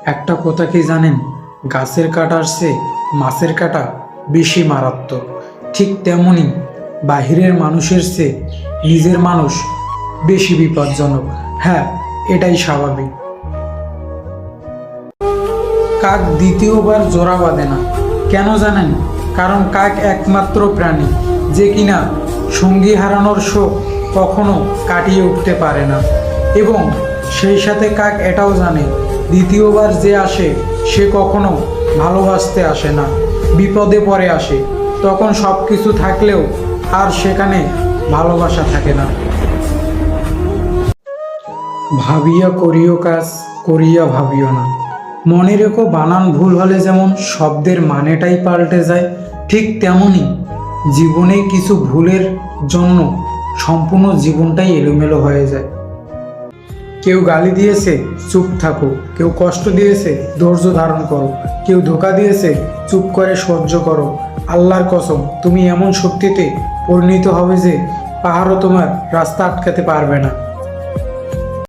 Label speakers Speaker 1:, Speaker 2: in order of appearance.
Speaker 1: একটা কথা কি জানেন, গাছের কাটার চেয়ে মাছের কাটা বেশি মারাত্মক। ঠিক তেমনি বাহিরের মানুষের চেয়ে নিজের মানুষ বেশি বিপজ্জনক। হ্যাঁ, এটাই স্বাভাবিক। কাক দ্বিতীয়বার জোড়া বাঁধে না, কেন জানেন? কারণ কাক একমাত্র প্রাণী যে কিনা সঙ্গী হারানোর শোক কখনো কাটিয়ে উঠতে পারে না। এবং সেই সাথে কাক এটাও জানে, দ্বিতীয়বার যে আসে সে কখনো ভালোবাসতে আসে না, বিপদে পড়ে আসে। তখন সব কিছু থাকলেও আর সেখানে ভালোবাসা থাকে না। ভাবিয়া করিও কাজ, করিয়া ভাবিও না। মনে রেখো, বানান ভুল হলে যেমন শব্দের মানেটাই পাল্টে যায়, ঠিক তেমনি জীবনে কিছু ভুলের জন্য সম্পূর্ণ জীবনটাই এলোমেলো হয়ে যায়। কেউ গালি দিয়েছে, চুপ থাকো। কেউ কষ্ট দিয়েছে, ধৈর্য ধারণ করো। কেউ ধোঁকা দিয়েছে, চুপ করে সহ্য করো। আল্লাহর কসম, তুমি এমন শক্তিতে পরিণত হবে যে পাহাড়ও তোমার রাস্তা আটকাতে পারবে না।